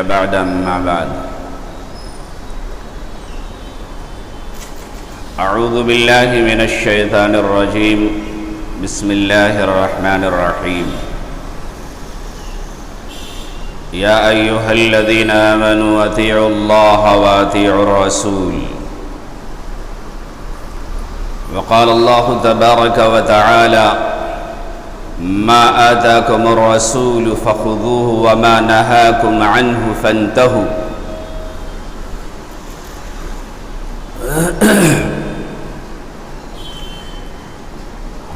بعد ما بعد أعوذ بالله من الشيطان الرجيم بسم الله الرحمن الرحيم يا أيها الذين آمنوا أطيعوا الله وأطيعوا الرسول وقال الله تبارك وتعالى ما آتاكم الرسول فخذوه وما نهاكم عنه فانتهوا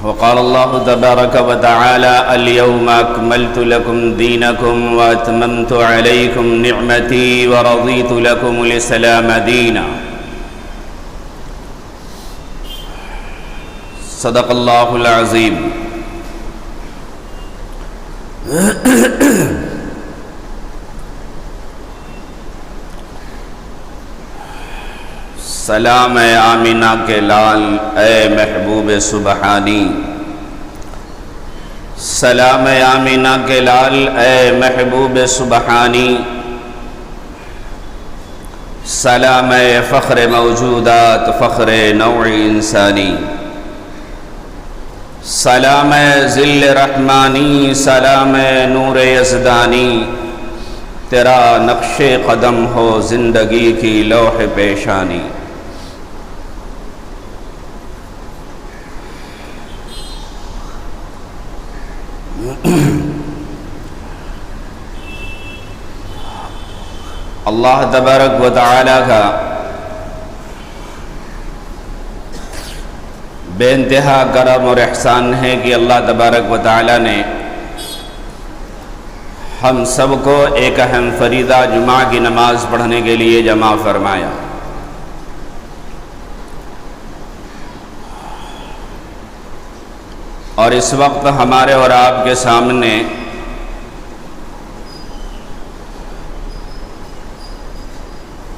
وقال الله تبارك وتعالى اليوم أكملت لكم دينكم وأتممت عليكم نعمتي ورضيت لكم الإسلام دينا صدق الله العظيم سلام اے آمینہ کے لال اے محبوب سبحانی، سلام اے آمینہ کے لال اے محبوب سبحانی، سلام اے فخر موجودات فخر نوع انسانی، سلام اے ذل رحمانی، سلام اے نور یزدانی، تیرا نقش قدم ہو زندگی کی لوح پیشانی۔ اللہ تبارک و تعالی کا بے انتہا کرم اور احسان ہے کہ اللہ تبارک و تعالی نے ہم سب کو ایک اہم فریضہ جمعہ کی نماز پڑھنے کے لیے جمع فرمایا۔ اور اس وقت ہمارے اور آپ کے سامنے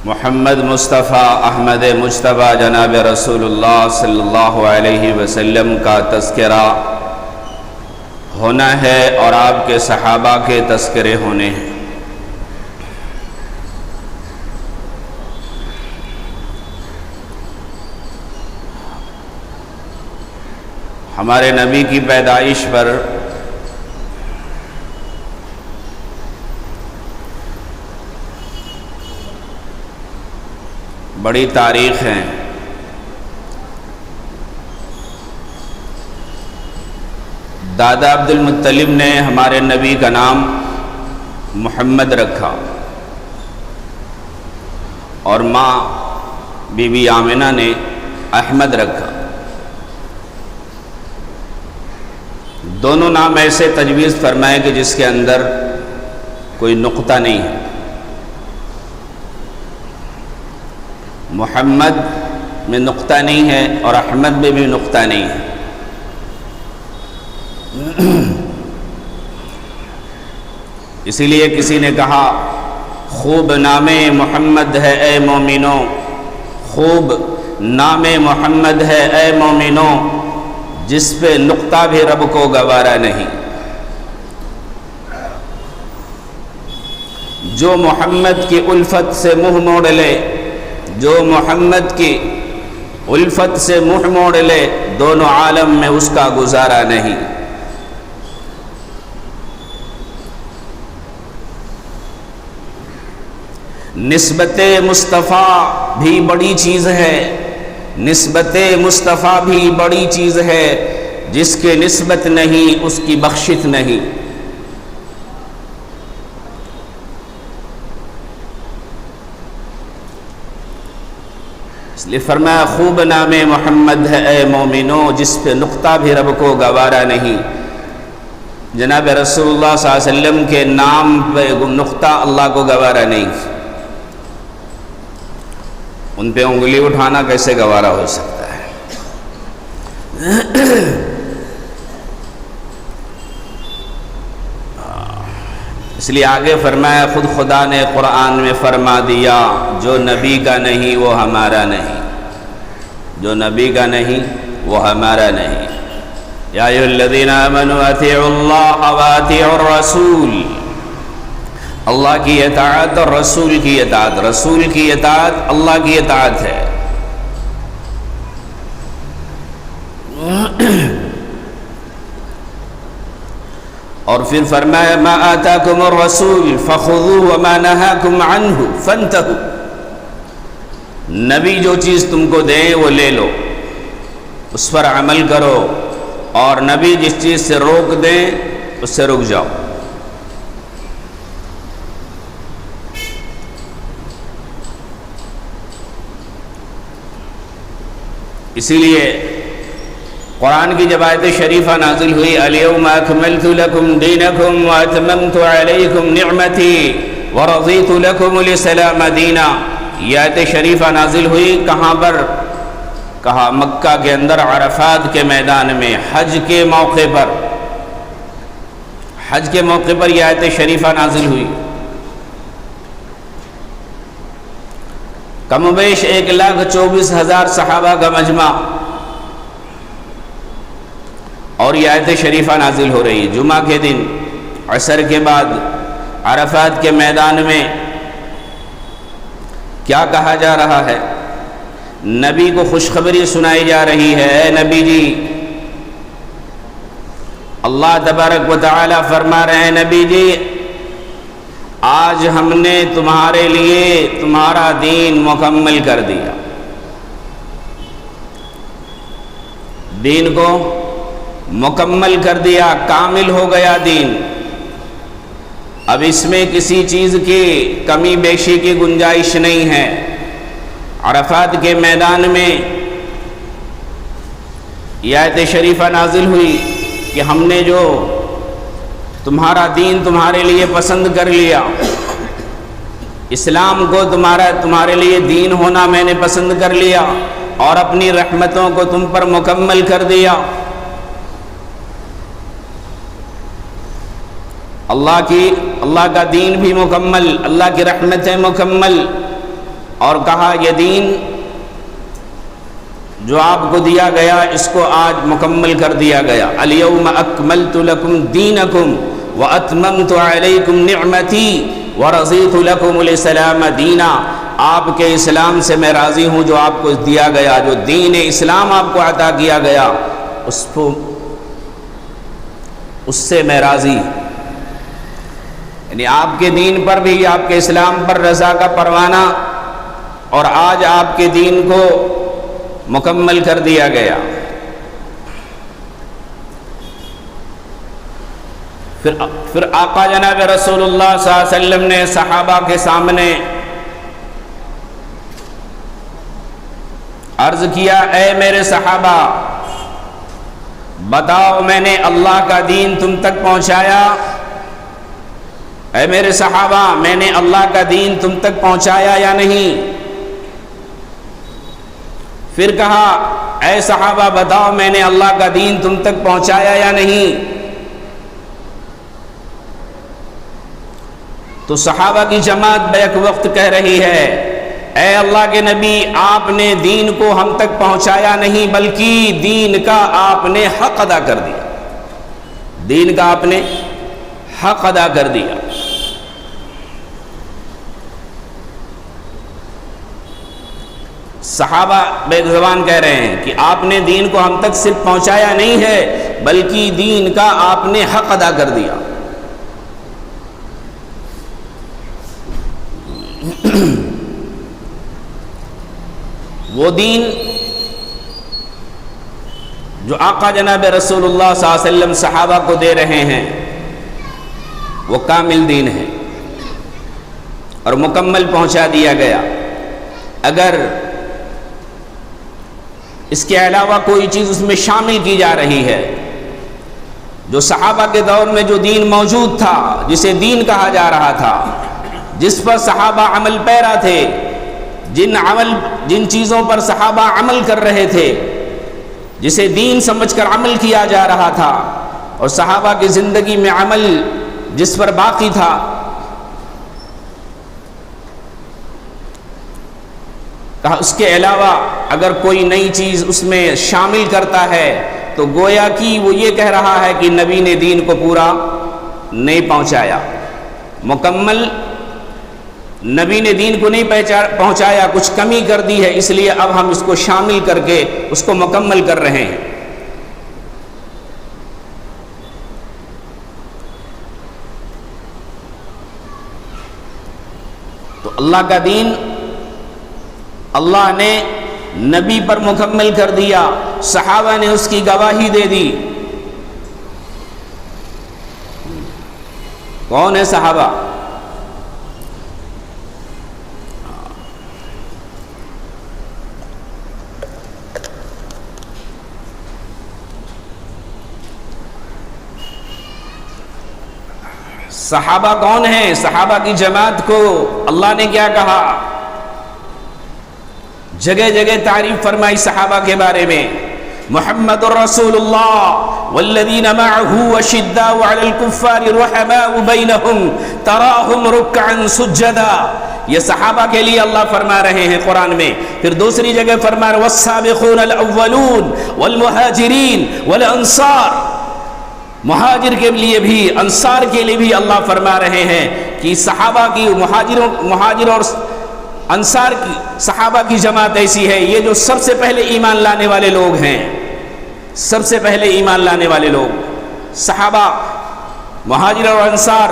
محمد مصطفیٰ احمد مجتبیٰ جناب رسول اللہ صلی اللہ علیہ وسلم کا تذکرہ ہونا ہے اور آپ کے صحابہ کے تذکرے ہونے ہیں۔ ہمارے نبی کی پیدائش پر بڑی تاریخ ہے۔ دادا عبد المطلب نے ہمارے نبی کا نام محمد رکھا اور ماں بی بی آمنہ نے احمد رکھا۔ دونوں نام ایسے تجویز فرمائے کہ جس کے اندر کوئی نقطہ نہیں ہے۔ محمد میں نقطہ نہیں ہے اور احمد میں بھی نقطہ نہیں ہے۔ اسی لیے کسی نے کہا خوب نام محمد ہے اے مومنوں، خوب نام محمد ہے اے مومنوں، جس پہ نقطہ بھی رب کو گوارا نہیں۔ جو محمد کی الفت سے منہ موڑ لے، جو محمد کی الفت سے منہ موڑ لے، دونوں عالم میں اس کا گزارا نہیں۔ نسبت مصطفیٰ بھی بڑی چیز ہے، نسبت مصطفیٰ بھی بڑی چیز ہے، جس کے نسبت نہیں اس کی بخشش نہیں۔ اس لیے فرمایا خوب نام محمد ہے اے مومنوں، جس پہ نقطہ بھی رب کو گوارا نہیں۔ جناب رسول اللہ صلی اللہ علیہ وسلم کے نام پہ نقطہ اللہ کو گوارا نہیں، ان پہ انگلی اٹھانا کیسے گوارا ہو سکتا ہے؟ اس لیے آگے فرمایا خود خدا نے قرآن میں فرما دیا جو نبی کا نہیں وہ ہمارا نہیں، جو نبی کا نہیں وہ ہمارا نہیں۔ یا ایھا الذین آمنوا اطیعوا اللہ واطیعوا الرسول اللہ کی اطاعت اور رسول کی اطاعت. رسول کی اطاعت اللہ کی اطاعت ہے. اور پھر فرمایا ما آتاکم الرسول فخذوه وما نهاکم عنہ فانتہوا. نبی جو چیز تم کو دیں وہ لے لو، اس پر عمل کرو، اور نبی جس چیز سے روک دیں اس سے رک جاؤ. اسی لیے قرآن کی جب آیت شریفہ نازل ہوئی الیوم اکملت لکم دینکم واتممت علیکم نعمتی ورضیت لکم الاسلام دینا، یہ آیت شریفہ نازل ہوئی کہاں پر؟ کہا مکہ کے اندر عرفات کے میدان میں، حج کے موقع پر. حج کے موقع پر یہ آیت شریفہ نازل ہوئی. کم و بیش 1,24,000 صحابہ کا مجمع، اور یہ آیت شریفہ نازل ہو رہی جمعہ کے دن عصر کے بعد عرفات کے میدان میں. کیا کہا جا رہا ہے؟ نبی کو خوشخبری سنائی جا رہی ہے، اے نبی جی، اللہ تبارک و تعالی فرما رہے ہیں نبی جی آج ہم نے تمہارے لیے تمہارا دین مکمل کر دیا. دین کو مکمل کر دیا، کامل ہو گیا دین. اب اس میں کسی چیز کی کمی بیشی کی گنجائش نہیں ہے. عرفات کے میدان میں یہ آیت شریفہ نازل ہوئی کہ ہم نے جو تمہارا دین تمہارے لیے پسند کر لیا، اسلام کو تمہارے لیے دین ہونا میں نے پسند کر لیا، اور اپنی رحمتوں کو تم پر مکمل کر دیا. اللہ کا دین بھی مکمل، اللہ کی رحمتیں مکمل، اور کہا یہ دین جو آپ کو دیا گیا اس کو آج مکمل کر دیا گیا. الیوم اکملت لکم دینکم واتممت علیکم نعمتی ورضیت لکم الاسلام دینا. آپ کے اسلام سے میں راضی ہوں جو آپ کو دیا گیا، جو دین اسلام آپ کو عطا کیا گیا اس سے میں راضی. یعنی آپ کے دین پر بھی، آپ کے اسلام پر رضا کا پروانہ، اور آج آپ کے دین کو مکمل کر دیا گیا. پھر آقا جناب رسول اللہ صلی اللہ علیہ وسلم نے صحابہ کے سامنے عرض کیا اے میرے صحابہ بتاؤ میں نے اللہ کا دین تم تک پہنچایا؟ اے میرے صحابہ میں نے اللہ کا دین تم تک پہنچایا یا نہیں؟ پھر کہا اے صحابہ بتاؤ میں نے اللہ کا دین تم تک پہنچایا یا نہیں؟ تو صحابہ کی جماعت بیک وقت کہہ رہی ہے اے اللہ کے نبی آپ نے دین کو ہم تک پہنچایا نہیں بلکہ دین کا آپ نے حق ادا کر دیا. دین کا آپ نے حق ادا کر دیا. صحابہ بے زبان کہہ رہے ہیں کہ آپ نے دین کو ہم تک صرف پہنچایا نہیں ہے بلکہ دین کا آپ نے حق ادا کر دیا. وہ دین جو آقا جناب رسول اللہ صلی اللہ علیہ وسلم صحابہ کو دے رہے ہیں وہ کامل دین ہے اور مکمل پہنچا دیا گیا. اگر اس کے علاوہ کوئی چیز اس میں شامل کی جا رہی ہے، جو صحابہ کے دور میں جو دین موجود تھا، جسے دین کہا جا رہا تھا، جس پر صحابہ عمل پیرا تھے، جن چیزوں پر صحابہ عمل کر رہے تھے، جسے دین سمجھ کر عمل کیا جا رہا تھا، اور صحابہ کی زندگی میں عمل جس پر باقی تھا، کہا اس کے علاوہ اگر کوئی نئی چیز اس میں شامل کرتا ہے تو گویا کہ وہ یہ کہہ رہا ہے کہ نبی نے دین کو پورا نہیں پہنچایا. مکمل نبی نے دین کو نہیں پہنچایا، کچھ کمی کر دی ہے، اس لیے اب ہم اس کو شامل کر کے اس کو مکمل کر رہے ہیں۔ تو اللہ کا دین اللہ نے نبی پر مکمل کر دیا، صحابہ نے اس کی گواہی دے دی۔ کون ہے صحابہ؟ صحابہ کون ہیں؟ صحابہ کی جماعت کو اللہ نے کیا کہا؟ جگہ جگہ تعریف فرمائی صحابہ کے بارے میں۔ محمد رسول اللہ والذین معه اشداء علی الکفار رحماء بینہم تراہم رکعا سجدا، یہ صحابہ کے لیے اللہ فرما رہے ہیں قرآن میں۔ پھر دوسری جگہ فرما رہے والسابقون الاولون والمہاجرین والانصار، مہاجر کے لیے بھی انصار کے لیے بھی اللہ فرما رہے ہیں کہ صحابہ کی مہاجر اور انصار کی صحابہ کی جماعت ایسی ہے، یہ جو سب سے پہلے ایمان لانے والے لوگ ہیں، سب سے پہلے ایمان لانے والے لوگ صحابہ مہاجر اور انصار،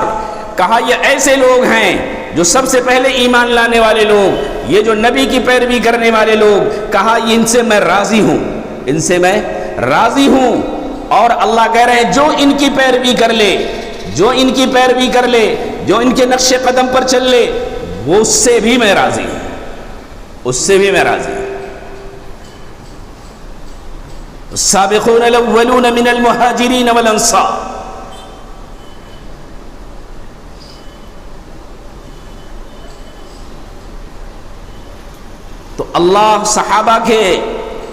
کہا یہ ایسے لوگ ہیں جو سب سے پہلے ایمان لانے والے لوگ، یہ جو نبی کی پیروی کرنے والے لوگ، کہا ان سے میں راضی ہوں، ان سے میں راضی ہوں۔ اور اللہ کہہ رہے ہیں جو ان کی پیروی کر لے، جو ان کی پیروی کر لے، جو ان کے نقش قدم پر چل لے، وہ اس سے بھی میں راضی ہوں، اس سے بھی میں راضی ہوں۔ السابقون الاولون من المہاجرین والانصار، تو اللہ صحابہ کے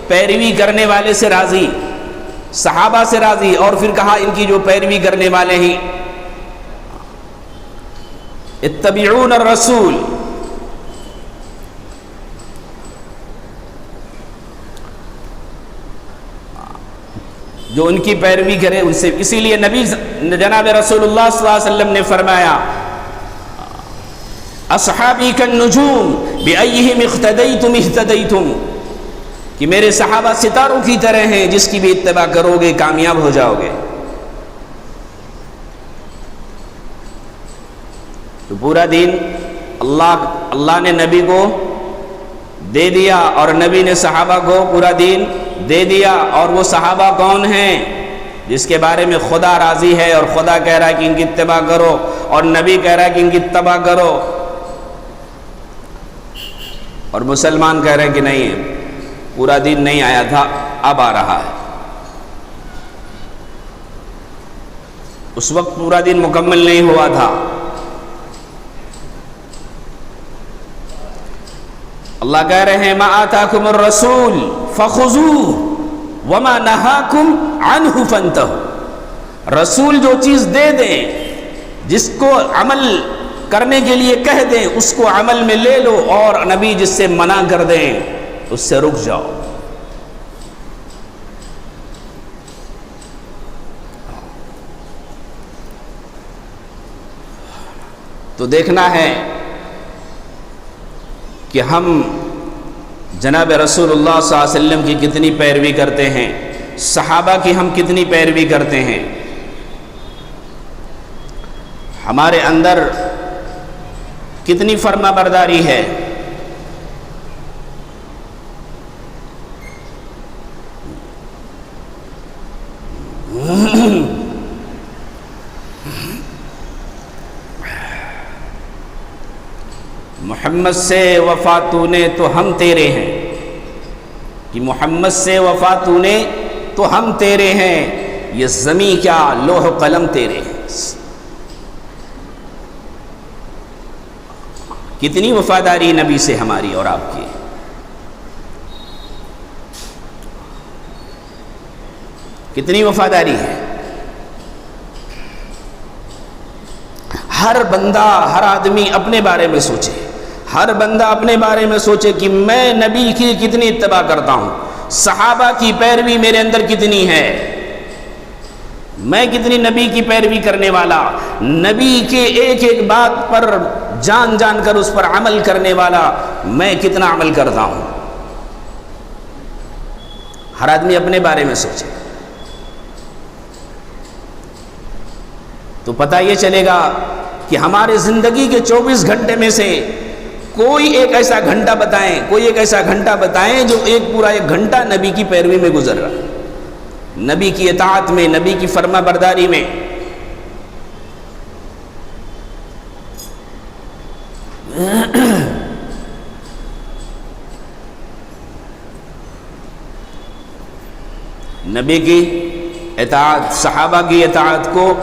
پیروی کرنے والے سے راضی، صحابہ سے راضی، اور پھر کہا ان کی جو پیروی کرنے والے ہیں اتبعون الرسول، جو ان کی پیروی کرے ان سے، اسی لیے نبی جناب رسول اللہ صلی اللہ علیہ وسلم نے فرمایا اصحابی کالنجوم بأیہم اقتدیتم اہتدیتم، کہ میرے صحابہ ستاروں کی طرح ہیں، جس کی بھی اتباع کرو گے کامیاب ہو جاؤ گے۔ تو پورا دین اللہ نے نبی کو دے دیا اور نبی نے صحابہ کو پورا دین دے دیا۔ اور وہ صحابہ کون ہیں؟ جس کے بارے میں خدا راضی ہے اور خدا کہہ رہا ہے کہ ان کی اتباع کرو، اور نبی کہہ رہا ہے کہ ان کی اتباع کرو، اور مسلمان کہہ رہے ہیں کہ نہیں، پورا دین نہیں آیا تھا، اب آ رہا ہے۔ اس وقت پورا دین مکمل نہیں ہوا تھا۔ اللہ کہہ رہے ہیں ما آتاکم الرسول فخذوہ وما نہاکم عنہ فانتہوا، رسول جو چیز دے دیں، جس کو عمل کرنے کے لیے کہہ دیں اس کو عمل میں لے لو، اور نبی جس سے منع کر دیں اس سے رک جاؤ۔ تو دیکھنا ہے کہ ہم جناب رسول اللہ صلی اللہ علیہ وسلم کی کتنی پیروی کرتے ہیں، صحابہ کی ہم کتنی پیروی کرتے ہیں، ہمارے اندر کتنی فرما برداری ہے۔ محمد سے وفا تو نے تو ہم تیرے ہیں، کہ محمد سے وفا تو نے تو ہم تیرے ہیں، یہ زمیں کیا لوح قلم تیرے ہیں۔ کتنی وفاداری نبی سے ہماری اور آپ کی، کتنی وفاداری ہے۔ ہر بندہ، ہر آدمی اپنے بارے میں سوچے، ہر بندہ اپنے بارے میں سوچے کہ میں نبی کی کتنی اتباع کرتا ہوں، صحابہ کی پیروی میرے اندر کتنی ہے۔ میں کتنی نبی کی پیروی کرنے والا، نبی کے ایک ایک بات پر جان جان کر اس پر عمل کرنے والا میں کتنا عمل کرتا ہوں۔ ہر آدمی اپنے بارے میں سوچے تو پتہ یہ چلے گا کہ ہمارے زندگی کے 24 گھنٹے میں سے کوئی ایک ایسا گھنٹہ بتائیں جو ایک پورا ایک گھنٹہ نبی کی پیروی میں گزر رہا ہے، نبی کی اطاعت میں، نبی کی فرما برداری میں۔ نبی کی اطاعت، صحابہ کی اطاعت کو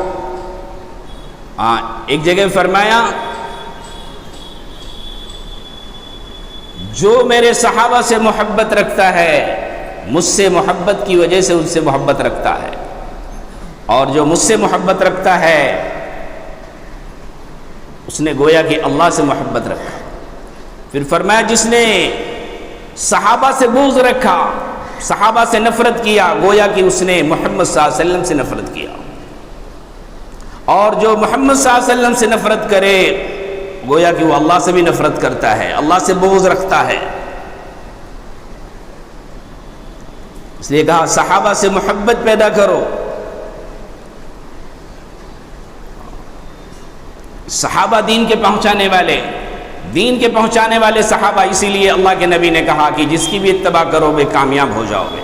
ایک جگہ فرمایا جو میرے صحابہ سے محبت رکھتا ہے مجھ سے محبت کی وجہ سے ان سے محبت رکھتا ہے، اور جو مجھ سے محبت رکھتا ہے اس نے گویا کہ اللہ سے محبت رکھا۔ پھر فرمایا جس نے صحابہ سے بغض رکھا، صحابہ سے نفرت کیا، گویا کہ اس نے محمد صلی اللہ علیہ وسلم سے نفرت کیا، اور جو محمد صلی اللہ علیہ وسلم سے نفرت کرے گویا کہ وہ اللہ سے بھی نفرت کرتا ہے، اللہ سے بغض رکھتا ہے۔ اس لیے کہا صحابہ سے محبت پیدا کرو، صحابہ دین کے پہنچانے والے صحابہ، اسی لیے اللہ کے نبی نے کہا کہ جس کی بھی اتباع کرو گے کامیاب ہو جاؤ گے۔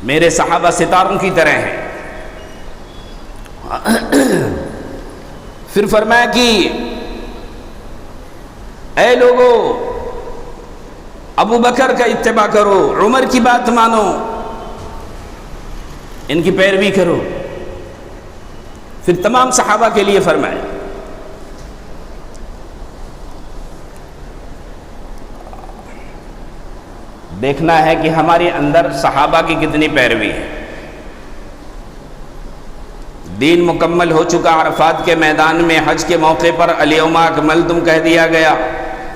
میرے صحابہ ستاروں کی طرح ہیں۔ پھر فرمایا کہ اے لوگو ابو بکر کا اتباع کرو، عمر کی بات مانو، ان کی پیروی کرو۔ پھر تمام صحابہ کے لیے فرمایا۔ دیکھنا ہے کہ ہمارے اندر صحابہ کی کتنی پیروی ہے۔ دین مکمل ہو چکا، عرفات کے میدان میں حج کے موقع پر الیوم اکملتم کہہ دیا گیا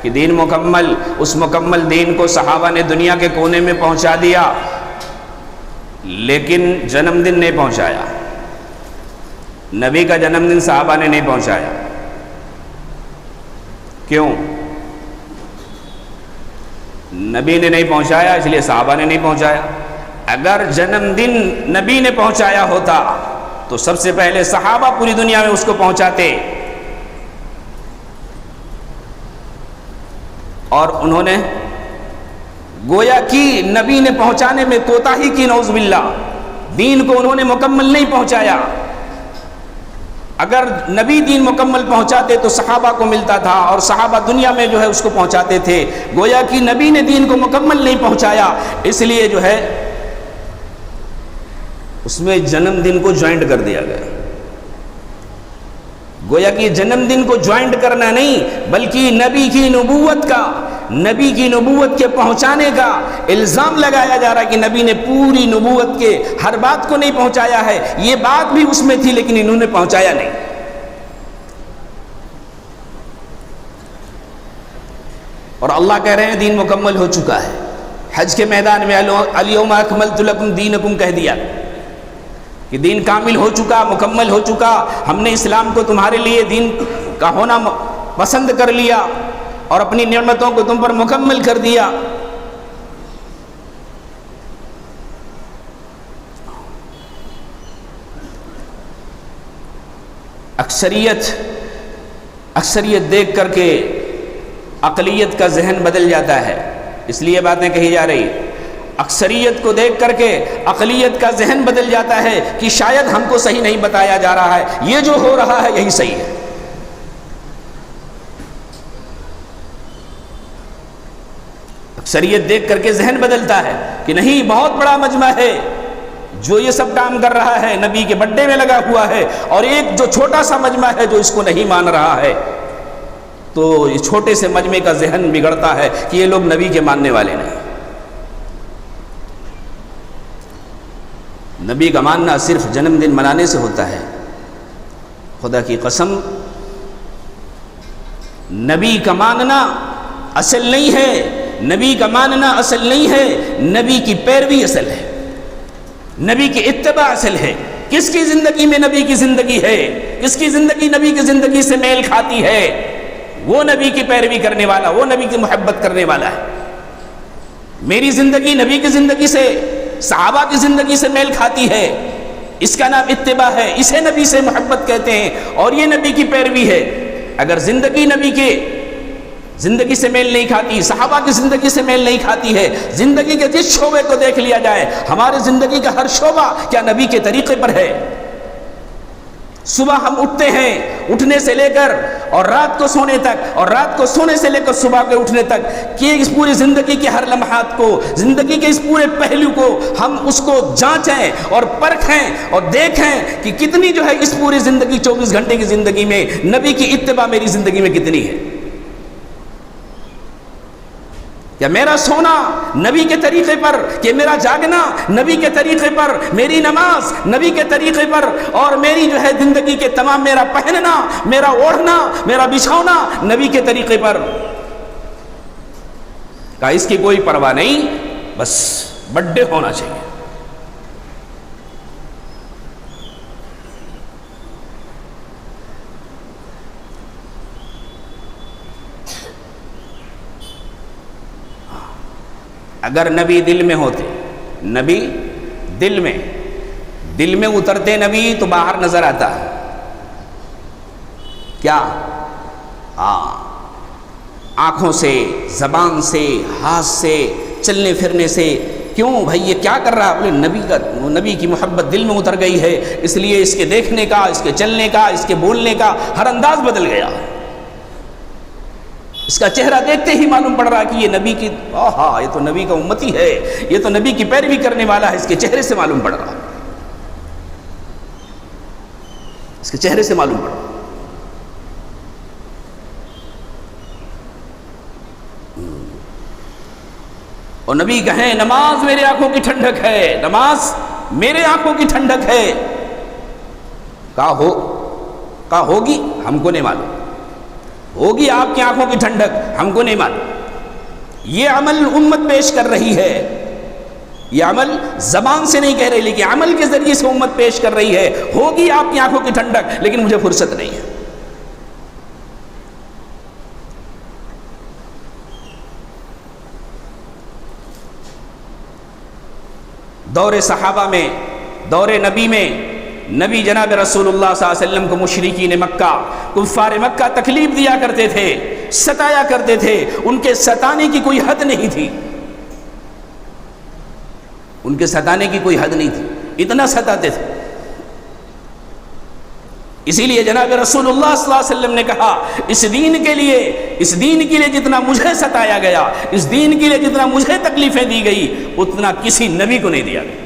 کہ دین مکمل، اس مکمل دین کو صحابہ نے دنیا کے کونے میں پہنچا دیا، لیکن جنم دن نہیں پہنچایا، نبی کا جنم دن صحابہ نے نہیں پہنچایا۔ کیوں؟ نبی نے نہیں پہنچایا اس لیے صحابہ نے نہیں پہنچایا۔ اگر جنم دن نبی نے پہنچایا ہوتا تو سب سے پہلے صحابہ پوری دنیا میں اس کو پہنچاتے، اور انہوں نے گویا کہ نبی نے پہنچانے میں کوتاہی کی، نعوذ باللہ، دین کو انہوں نے مکمل نہیں پہنچایا۔ اگر نبی دین مکمل پہنچاتے تو صحابہ کو ملتا تھا، اور صحابہ دنیا میں جو ہے اس کو پہنچاتے تھے۔ گویا کہ نبی نے دین کو مکمل نہیں پہنچایا، اس لیے جو ہے اس میں جنم دن کو جوائنٹ کر دیا گیا۔ گویا کہ جنم دن کو جوائنٹ کرنا نہیں، بلکہ نبی کی نبوت کے پہنچانے کا الزام لگایا جا رہا ہے کہ نبی نے پوری نبوت کے ہر بات کو نہیں پہنچایا ہے۔ یہ بات بھی اس میں تھی لیکن انہوں نے پہنچایا نہیں۔ اور اللہ کہہ رہے ہیں دین مکمل ہو چکا ہے۔ حج کے میدان میں الیوم اکملت لکم دینکم کہہ دیا کہ دین کامل ہو چکا، مکمل ہو چکا، ہم نے اسلام کو تمہارے لیے دین کا ہونا پسند کر لیا اور اپنی نعمتوں کو تم پر مکمل کر دیا۔ اکثریت دیکھ کر کے اقلیت کا ذہن بدل جاتا ہے، اس لیے باتیں کہی جا رہی۔ اکثریت کو دیکھ کر کے اقلیت کا ذہن بدل جاتا ہے کہ شاید ہم کو صحیح نہیں بتایا جا رہا ہے، یہ جو ہو رہا ہے یہی صحیح ہے۔ اکثریت دیکھ کر کے ذہن بدلتا ہے کہ نہیں، بہت بڑا مجمع ہے جو یہ سب کام کر رہا ہے، نبی کے بڑے میں لگا ہوا ہے، اور ایک جو چھوٹا سا مجمع ہے جو اس کو نہیں مان رہا ہے، تو یہ چھوٹے سے مجمع کا ذہن بگڑتا ہے کہ یہ لوگ نبی کے ماننے والے نہیں۔ نبی کا ماننا صرف جنم دن منانے سے ہوتا ہے۔ خدا کی قسم، نبی کا ماننا اصل نہیں ہے، نبی کا ماننا اصل نہیں ہے، نبی کی پیروی اصل ہے، نبی کی اتباع اصل ہے۔ کس کی زندگی میں نبی کی زندگی ہے، کس کی زندگی نبی کی زندگی سے میل کھاتی ہے، وہ نبی کی پیروی کرنے والا، وہ نبی کی محبت کرنے والا ہے۔ میری زندگی نبی کی زندگی سے، صحابہ کی زندگی سے میل کھاتی ہے، اس کا نام اتباع ہے، اسے نبی سے محبت کہتے ہیں، اور یہ نبی کی پیروی ہے۔ اگر زندگی نبی کے زندگی سے میل نہیں کھاتی، صحابہ کی زندگی سے میل نہیں کھاتی ہے، زندگی کے جس شعبے کو دیکھ لیا جائے، ہمارے زندگی کا ہر شعبہ کیا نبی کے طریقے پر ہے؟ صبح ہم اٹھتے ہیں، اٹھنے سے لے کر اور رات کو سونے تک، اور رات کو سونے سے لے کر صبح کے اٹھنے تک، کہ اس پوری زندگی کے ہر لمحات کو، زندگی کے اس پورے پہلو کو ہم اس کو جانچیں اور پرکھیں اور دیکھیں کہ کتنی جو ہے اس پوری زندگی 24 گھنٹے کی زندگی میں نبی کی اتباع میری زندگی میں کتنی ہے۔ کہ میرا سونا نبی کے طریقے پر، کہ میرا جاگنا نبی کے طریقے پر، میری نماز نبی کے طریقے پر، اور میری جو ہے زندگی کے تمام، میرا پہننا، میرا اوڑھنا، میرا بچھونا نبی کے طریقے پر۔ کہا اس کی کوئی پرواہ نہیں، بس بڈے ہونا چاہیے۔ اگر نبی دل میں ہوتے، نبی دل میں اترتے نبی تو باہر نظر آتا ہے کیا؟ آنکھوں سے، زبان سے، ہاتھ سے، چلنے پھرنے سے۔ کیوں بھائی یہ کیا کر رہا ہے؟ نبی کی محبت دل میں اتر گئی ہے، اس لیے اس کے دیکھنے کا، اس کے چلنے کا، اس کے بولنے کا ہر انداز بدل گیا۔ اس کا چہرہ دیکھتے ہی معلوم پڑ رہا کہ یہ نبی کی، یہ تو نبی کا امتی ہے، یہ تو نبی کی پیروی کرنے والا ہے، اس کے چہرے سے معلوم پڑ رہا، اس کے چہرے سے معلوم پڑ رہا۔ اور نبی کہیں نماز میرے آنکھوں کی ٹھنڈک ہے، نماز میرے آنکھوں کی ٹھنڈک ہے۔ کہا ہوگی، ہم کو نہیں معلوم، ہوگی آپ کی آنکھوں کی ٹھنڈک، ہم کو نہیں معلوم۔ یہ عمل امت پیش کر رہی ہے، یہ عمل زبان سے نہیں کہہ رہی، لیکن عمل کے ذریعے سے امت پیش کر رہی ہے، ہوگی آپ کی آنکھوں کی ٹھنڈک، لیکن مجھے فرصت نہیں ہے۔ دور صحابہ میں، دور نبی میں، نبی جناب رسول اللہ صلی اللہ علیہ وسلم کو مشرکین مکہ، کفار مکہ تکلیف دیا کرتے تھے، ستایا کرتے تھے، ان کے ستانے کی کوئی حد نہیں تھی، ان کے ستانے کی کوئی حد نہیں تھی، اتنا ستاتے تھے۔ اسی لیے جناب رسول اللہ صلی اللہ علیہ وسلم نے کہا، اس دین کے لیے جتنا مجھے ستایا گیا، اس دین کے لیے جتنا مجھے تکلیفیں دی گئی، اتنا کسی نبی کو نہیں دیا گیا،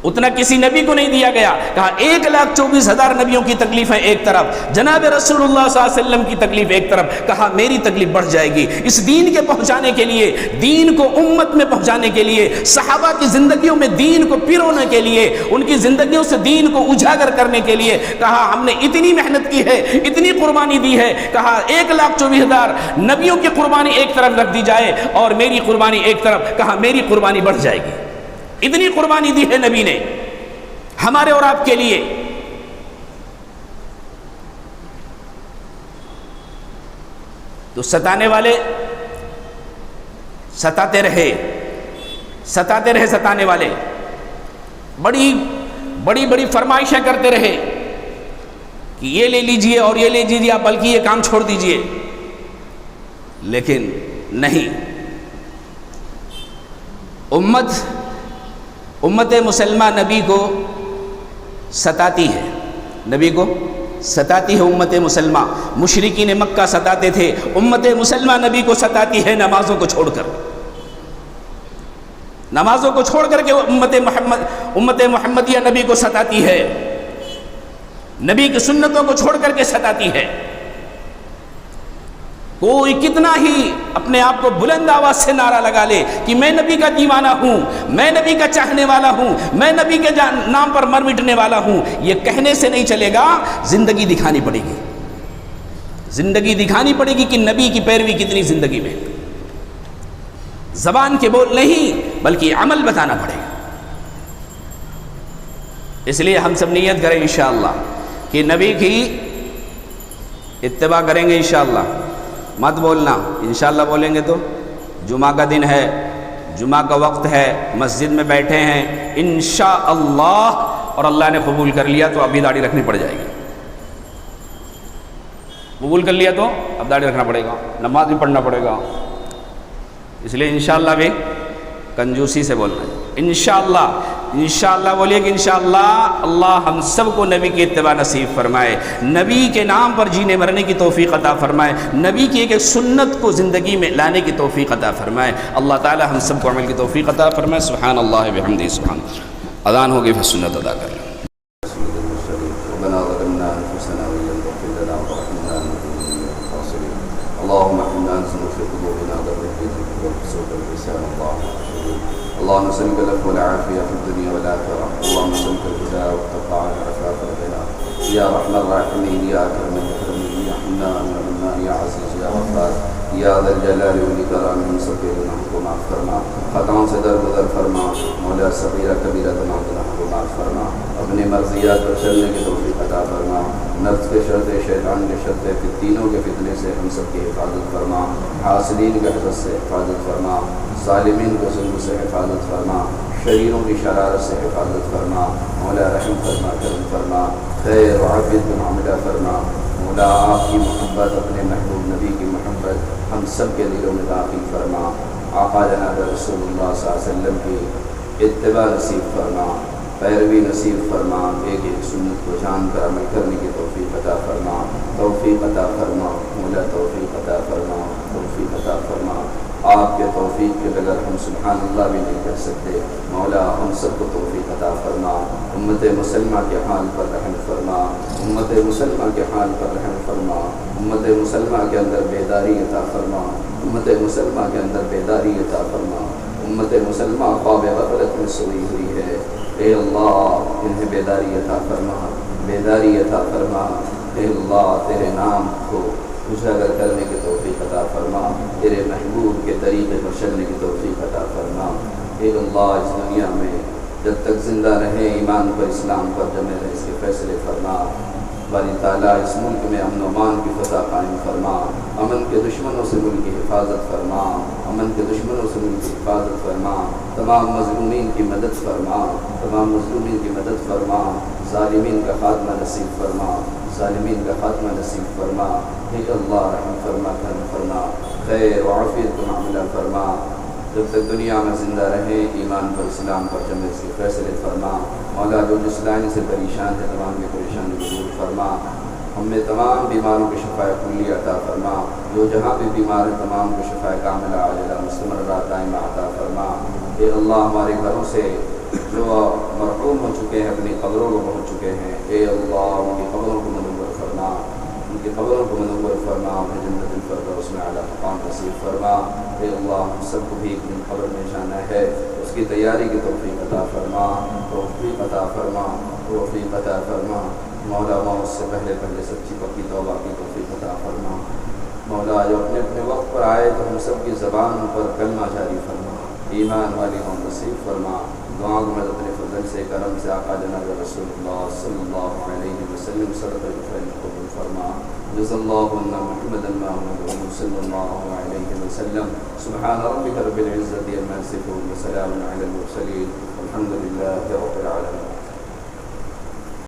اتنا کسی نبی کو نہیں دیا گیا۔ کہا 1,24,000 نبیوں کی تکلیفیں ایک طرف، جناب رسول اللہ صلی اللہ علیہ وسلم کی تکلیف ایک طرف، کہا میری تکلیف بڑھ جائے گی۔ اس دین کے پہنچانے کے لیے، دین کو امت میں پہنچانے کے لیے، صحابہ کی زندگیوں میں دین کو پیرونے کے لیے، ان کی زندگیوں سے دین کو اجاگر کرنے کے لیے، کہا ہم نے اتنی محنت کی ہے، اتنی قربانی دی ہے۔ کہا 1,24,000 نبیوں کی قربانی ایک طرف رکھ دی جائے اور میری قربانی ایک طرف، کہا میری قربانی بڑھ جائے گی۔ اتنی قربانی دی ہے نبی نے ہمارے اور آپ کے لیے۔ تو ستانے والے ستاتے رہے ستانے والے، بڑی بڑی فرمائشیں کرتے رہے کہ یہ لے لیجئے اور یہ لے لیجئے، آپ بلکہ یہ کام چھوڑ دیجئے، لیکن نہیں، امت مسلمہ نبی کو ستاتی ہے، نبی کو ستاتی ہے امت مسلمہ۔ مشرکین مکہ ستاتے تھے، امت مسلمہ نبی کو ستاتی ہے نمازوں کو چھوڑ کر، نمازوں کو چھوڑ کر کے امت محمدیہ نبی کو ستاتی ہے، نبی کی سنتوں کو چھوڑ کر کے ستاتی ہے۔ کوئی کتنا ہی اپنے آپ کو بلند آواز سے نعرہ لگا لے کہ میں نبی کا دیوانہ ہوں، میں نبی کا چاہنے والا ہوں، میں نبی کے نام پر مر مٹنے والا ہوں، یہ کہنے سے نہیں چلے گا، زندگی دکھانی پڑے گی، زندگی دکھانی پڑے گی کہ نبی کی پیروی کتنی زندگی میں۔ زبان کے بول نہیں بلکہ عمل بتانا پڑے گا۔ اس لیے ہم سب نیت کریں انشاءاللہ کہ نبی کی اتباع کریں گے انشاءاللہ۔ مت بولنا، انشاءاللہ بولیں گے تو جمعہ کا دن ہے، جمعہ کا وقت ہے، مسجد میں بیٹھے ہیں انشاءاللہ اور اللہ نے قبول کر لیا تو ابھی داڑھی رکھنی پڑ جائے گی۔ قبول کر لیا تو اب داڑھی رکھنا پڑے گا، نماز بھی پڑھنا پڑے گا۔ اس لیے انشاءاللہ بھی کنجوسی سے بولنا ہے۔ انشاءاللہ، انشاءاللہ بولیے کہ انشاءاللہ اللہ ہم سب کو نبی کی اتباع نصیب فرمائے، نبی کے نام پر جینے مرنے کی توفیق عطا فرمائے، نبی کی ایک سنت کو زندگی میں لانے کی توفیق عطا فرمائے۔ اللہ تعالی ہم سب کو عمل کی توفیق عطا فرمائے۔ سبحان اللہ بحمدہ، سبحان اللہ۔ اذان ہوگی پھر سنت ادا کر لیں۔ اللهم احنا نسألك في قلوبنا ذرة والفسوق والعصيان الله اللهم نسألك العفو والعافية في الدنيا والآخرة اللهم نسألك الهدى والتقى والعفاف والغنى يا ارحم الراحمين يا اكرم المكرمين يا حنان يا منان يا عزيز يا غفار یا ذا الجلال والاکرام، ہم سب کے گناہوں کو معاف فرما، خطاؤں سے درگزر فرما، مولا صغیرہ کبیرہ تمام گناہوں کو معاف فرما، اپنی مرضیات پر چلنے کی توفیق عطا فرما، نفس کے شرطے، شیطان کے شرطے، فتنوں کے فتنے سے ہم سب کی حفاظت فرما، حاسدین کے حسد سے حفاظت فرما، ظالمین کے ظلم سے حفاظت فرما، شریروں کی شرارت سے حفاظت فرما، مولا رحم فرما، کرم فرما، خیر و عافیت کا معاملہ فرما، مولا آپ کی محبت، اپنے محبوب نبی کی محبت ہم سب کے دلوں میں داخل فرما، آقا جناب رسول اللہ صلی اللہ علیہ وسلم کی اتباع نصیب فرما، پیروی نصیب فرما، ایک ایک سنت کو جان کر عمل کرنے کی توفیق عطا فرما، توفیق عطا فرما، مولا توفیق عطا فرما، توفیق عطا فرما۔ آپ کے توفیق کے بغیر ہم سبحان اللہ بھی نہیں کر سکتے، مولا ہم سب کو توفیق عطا فرما، امت مسلمہ کے حال پر رحم فرما، امت مسلمہ کے حال پر رحم فرما، امت مسلمہ کے اندر بیداری عطا فرما، امت مسلمہ کے اندر بیداری عطا فرما، امت مسلمہ خواب غفلت میں سوئی ہوئی ہے، اے اللہ انہیں بیداری عطا فرما، بیداری عطا فرما، اے اللہ تیرے نام کو اجاگر کرنے کی توفیق عطا فرما، تیرے محبوب کے طریقے پر چلنے کی توفیق عطا فرما، اے اللہ اس دنیا میں جب تک زندہ رہیں ایمان پر، اسلام پر جمے رہیں، اس کے فیصلے فرما، باری تعالیٰ اس ملک میں امن و امان کی فضا قائم فرما، امن کے دشمنوں سے ملک کی حفاظت فرما، امن کے دشمنوں سے ملک کی حفاظت فرما، تمام مظلومین کی مدد فرما، تمام مظلومین کی مدد فرما، ظالمین کا خاتمہ نصیب فرما، ظالمین کا خاتمہ نصیب فرما، اے اللہ رحم فرما، کرم فرما، خیر و عافیت کا معاملہ فرما، جب تک دنیا میں زندہ رہیں ایمان پر، اسلام پر جمے اس کے فیصلے فرما، مولا جو جس لائن سے پریشان ہے تمام کی پریشانی کو دور فرما، ہم میں تمام بیماروں کی شفا کلی عطا فرما، جو جہاں بھی بیمار ہیں تمام کو شفا کاملہ عاجلہ مستمرہ دائمہ عطا فرما، اے اللہ ہمارے گھروں سے جو مرحوم ہو چکے ہیں اپنی قبروں کو پہنچ چکے ہیں، اے اللہ ان کی قبروں کو منور فرما، ان کی قبروں کو منور فرما، انہیں جنت الفردوس میں اعلیٰ مقام نصیب فرما، اے اللہ ہم سب کو بھی ایک دن قبر میں جانا ہے، اس کی تیاری کی توفیق عطا فرما، توفیق عطا فرما، توفیق عطا فرما، مولا موت سے پہلے سچی پکی توبہ کی توفیق عطا فرما، مولا جو اپنے اپنے وقت پر آئے تو ہم سب کی زبان پر کلمہ جاری فرما، ایمان والی ہم نصیب فرما، دعا کو مدد اپنے فضل سے، کرم سے آقا جناب رسول اللہ صلی اللہ علیہ وسلم صدقہ بخیر قبول فرما، جزا اللہ عنا محمدا ما هو صلی اللہ علیہ وسلم، سبحان ربک رب العزة عما یصفون وسلام علی المرسلین والحمد للہ رب العالمین۔